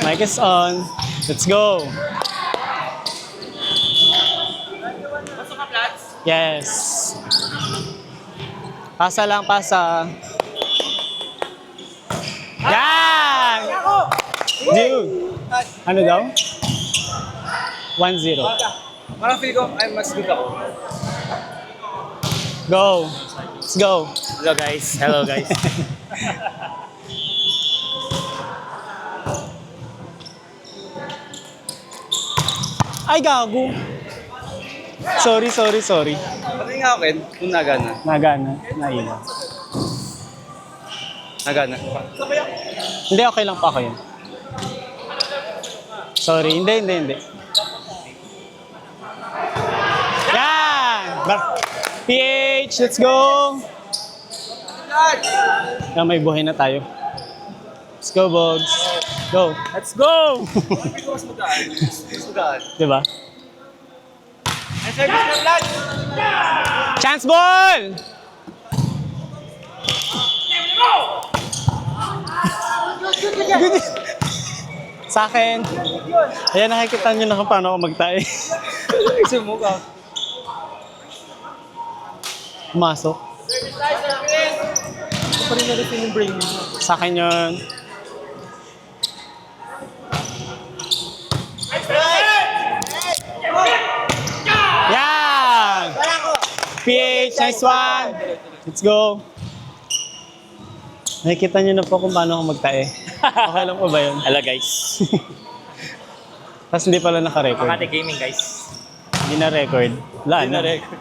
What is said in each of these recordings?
Mic is on. Let's go. Pasok ka, Plats? Yes. Pasa lang, pasa. Yan! Dude. Ano daw? 1-0. Parang feel ko, ay mas good ako. Go. Let's go. Hello guys. Hello guys. Ay, gago. Sorry. Pati nga akin, kung nagana. Nagana. Nailan. Nagana. Hindi, okay lang pa ako yun. Sorry. Hindi. Yan! PH, let's go! Yan, may buhay na tayo. Let's go, Bogs. Go. Let's go! Mas magaan. Diba? Ay, service na, Plats! Chance ball! Good. Sa akin. Ayan, nakikita nyo na kung paano ako magtae. Isa mo ka. Pumasok. Ito pa rin na-refill yung brain mo. Sa akin yun. Yan! PH, nice one! Let's go! Nakikita nyo na po kung paano ako magtae. Okay lang po ba yun? Hello guys. Tapos hindi pala naka-record. Makati Gaming guys. Hindi na-record. Wala na. record.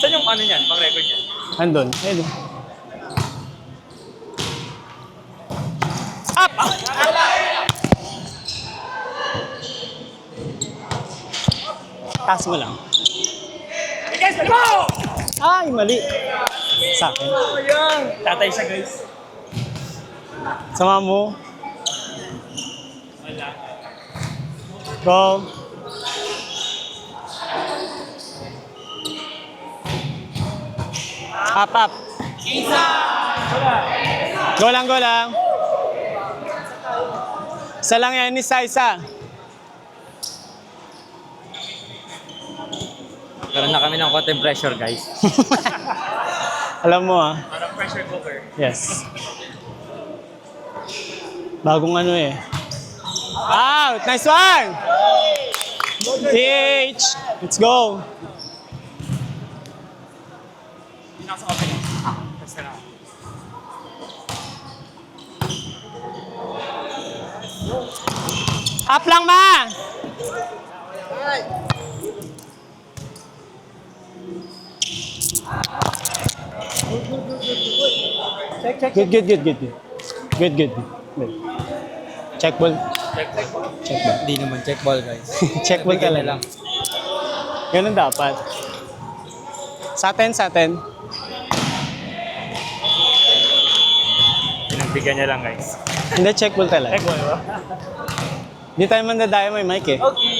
Saan yung ano niyan? Pang-record niyan? Andun. Ayun. Up! Taas mo lang. Hey guys, let's go! Ay, mali. Sa akin. Ayan! Tatay siya guys. Sama mo. Go. Up. Go lang. Isa lang yan, isa. Karoon na kami ng konting pressure guys. Alam mo ah. Parang pressure cooker. Yes. Bagong ano eh. Out! Nice one! PH! Let's go! Hindi na ako sa opening. Basta na. Up lang ma! Check. Good. Check ball. Hindi naman check ball guys. Check ball ka lang. Ganun dapat. Sa atin. Pinagbigyan niya lang guys. Hindi, check ball talaga. Check ball ba? Hindi tayo mandadaya may mic eh. Okay.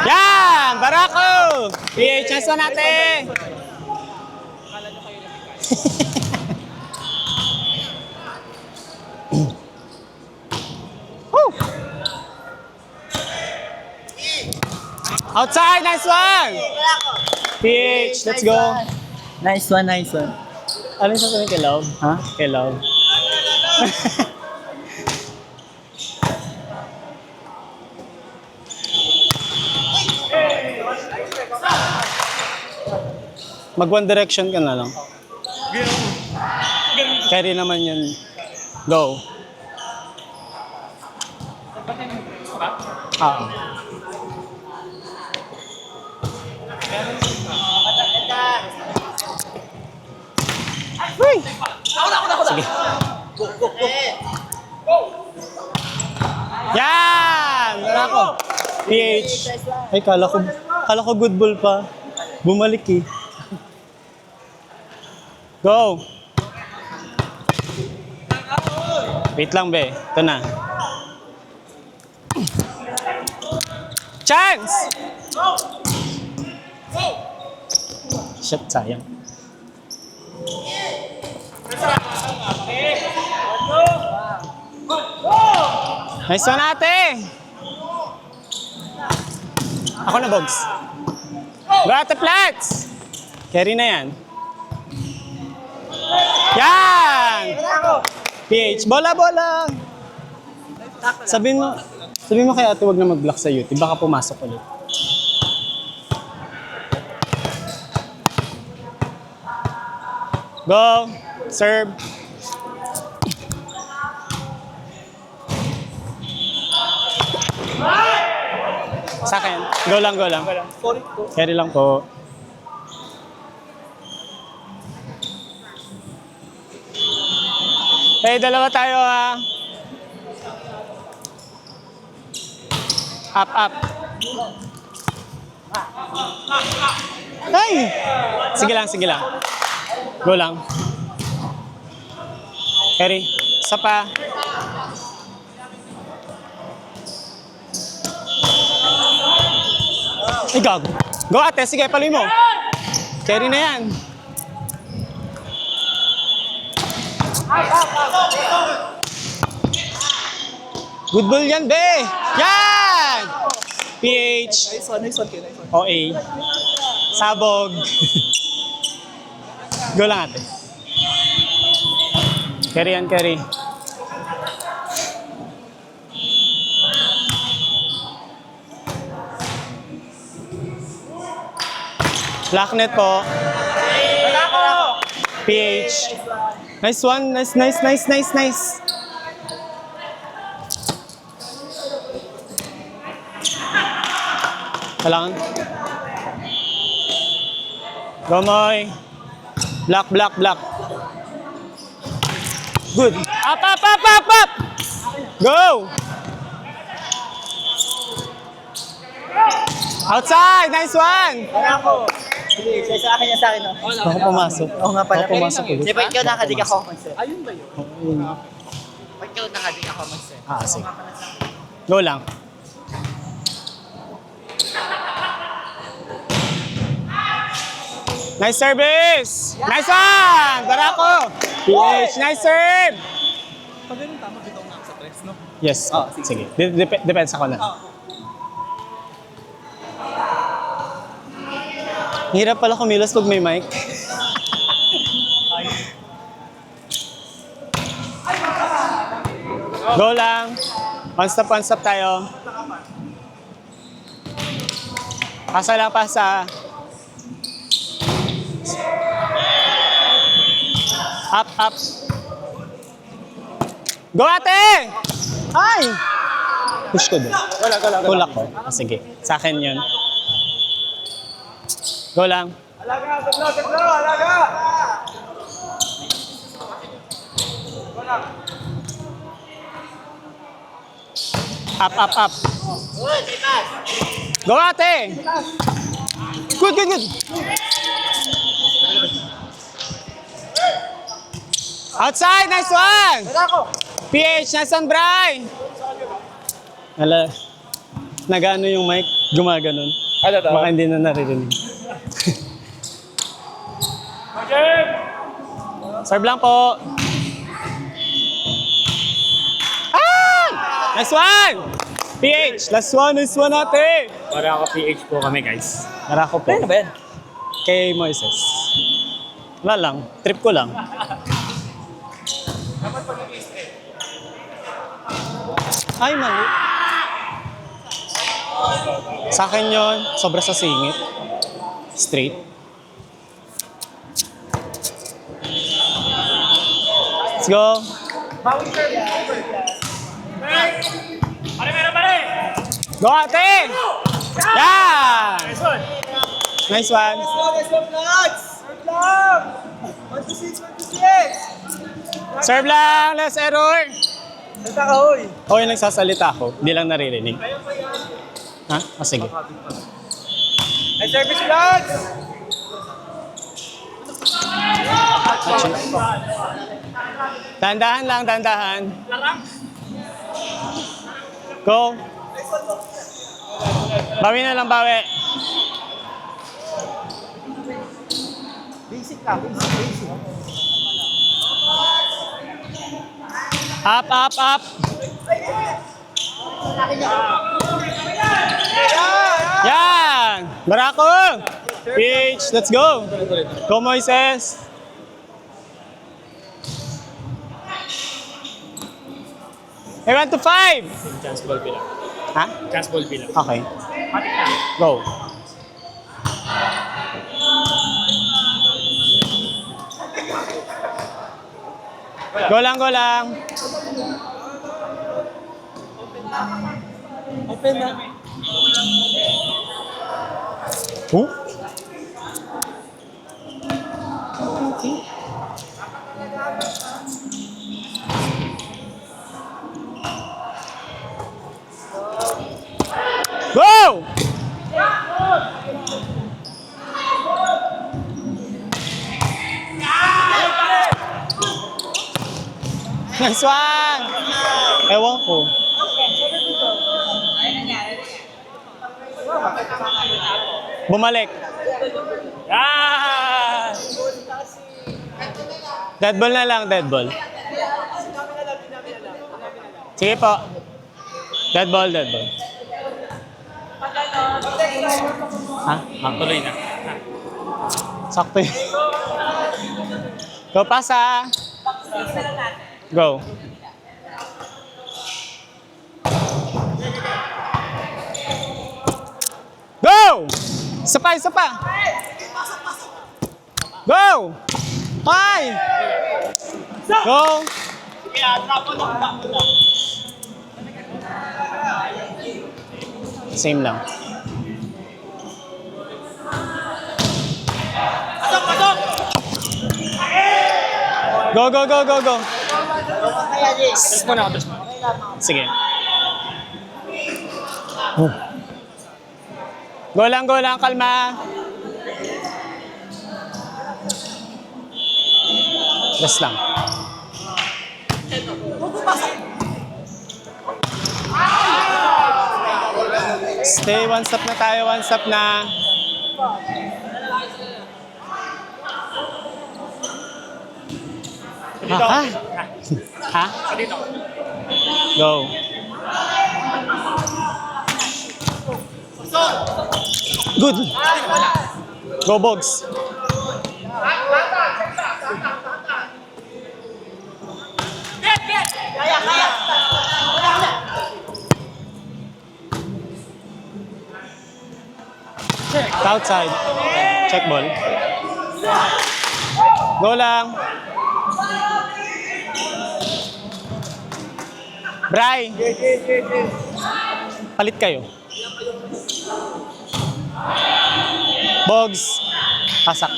Yan! Barako! PH, chance na natin! Woo! Outside, nice one! PH, let's go! Nice one. Ano yung sasabihin kay Love? Ha? Kay Love. Mag one direction ka na lang. Carry naman yun. Go. Ah. Uy! Sige. Yan! Wala ko. PH. Ay, kala ko good ball pa. Bumalik eh. Go! Wait lang, be. Ito na. Chance! Shit, sayang. Nice one, ate! Ako na, Bogs. Go, ate Plats! Carry na yan. Yan! PH, bola! Sabihin mo kay ate wag na mag-block sa UT, baka pumasok ulit. Go! Serve! Sa akin. Go lang. Carry lang po. Hey, dalawa tayo ha. Up. Ay! Sige lang. Go lang. Carry. Isa pa. Ay, gago. Go ate, sige, paloy mo. Carry na yan. Good ball yan, be! Yan! PH. Nice one. OA. Sabog. Go lang ate. Carry. Blacknet po. PH. Nice one. Nice. Kailangan. Gomoy. Black. Good. Up. Go. Outside. Nice one. Sige, sa akin yan sa akin. Baka pumasok. Oo nga pala. Baka pumasok ulit. Di ba ikaw nakadig ako? Ayun ba yun? Ayun. Ba't ikaw nakadig ako mag-set? Sige. Go lang. Nice service! Nice one! Barako! PH, nice serve! Pag ganun tama, bitaw nga sa tres, no? Yes. Sige. Depends ako na. Hirap pala kumilos pag may mic. Go lang. One stop tayo. Pasa. Up. Go ate! Ay! Push ko doon. Tulak ko. Sige. Sa akin yun. Go lang. Alaga! Up. Go ate! Good. Outside, nice one! PH, nice one, Bri! Nag-ano yung mic, gumaganon. Baka hindi na naririnig. Serve lang po. Nice one! PH, last one, nice one ate! Para ako PH po kami, guys. Narako po. Ano ba yan? Kay Moises. Wala lang, trip ko lang. Ay, mali. Sa akin yun, sobra sa singit. Straight. Let's go. Go ate! Yan! Nice one. Serve lang, less error. Hoy, nagsasalita ako. Hindi lang naririnig. Ha? Sige. Ay, service lads! Dandahan lang, dandahan. Go. Bawi na lang, bawi. Basic lang, basic. Up. Yan! Barako! PH, let's go! Go, Moises! Hey, 1 to 5! Chance ball bilang. Ha? Chance ball bilang. Okay. Matik na. Go. Go lang, go lang. Open na. Oh? Go! Nice one! Ewan ko. Bumalik. Yan! Dead ball na lang, dead ball. Sige po. Dead ball, dead ball. Ha? Tuloy na. Sakto yun. Go, pasa. Go. Go! Isa pa, isa pa. Go! Hi! Go! Same lang. Go, go, go, go, go. Tapos mo na ako, tapos mo. Sige. Go lang, kalma. Rest lang. Stay, one stop na tayo, one stop na. Dito. Ha? Ha? Dito. Go. Good. Go, Bogs. Outside. Check ball. Go lang. Bray. Palit kayo. Bogs. Pasak.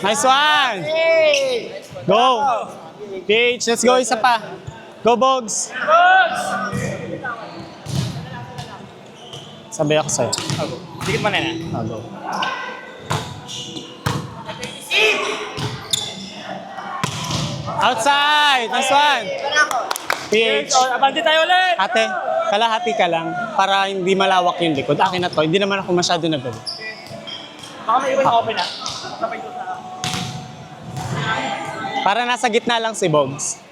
Nice one. Go. PH, let's go. Isa pa. Go, Bogs. Sabi ako sa'yo. Dikit man na yan. Go. Outside! Nice one! PH. Abante tayo ulit! Ate, kalahati ka lang para hindi malawak yung likod. Akin na to. Hindi naman ako masyado nabalo. Baka may iba na open na. Sabay ko sa... Para nasa gitna lang si Bogs.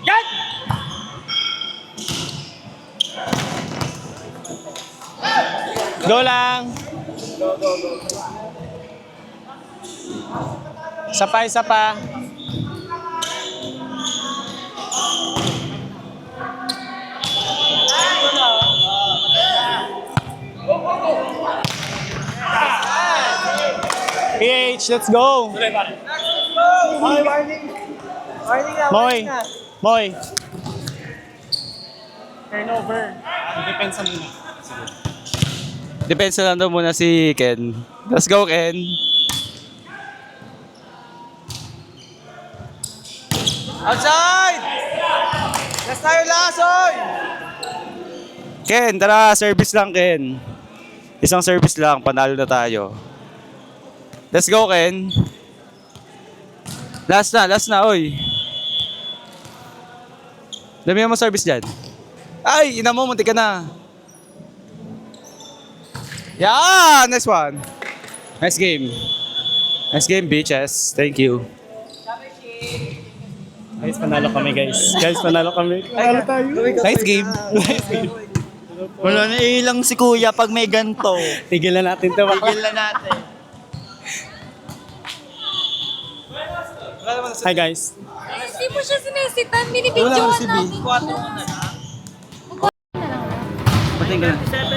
Yan! Go lang! Isa pa, isa pa. PH, let's go! Tuloy pare. Warning na, Moy! Moy! Turnover. Depensa muna. Depensa lang daw muna si Ken. Let's go, Ken. Outside! Last tayo last, oy! Ken, tara, service lang, Ken. Isang service lang, panalo na tayo. Let's go, Ken. Last na, oy. Damihan mo service dyan. Ay, ina mo, munti ka na. Yan, nice one. Nice game. Nice game, bitches. Thank you. Guys, panalo kami guys. Guys, panalo kami. Panalo tayo. Nice game. Wala na ilang si kuya pag may ganto. Tigilan natin to. Tigil na natin. Hi guys. Hindi mo siya sinisitan, binibidyohan natin. Pating ka na.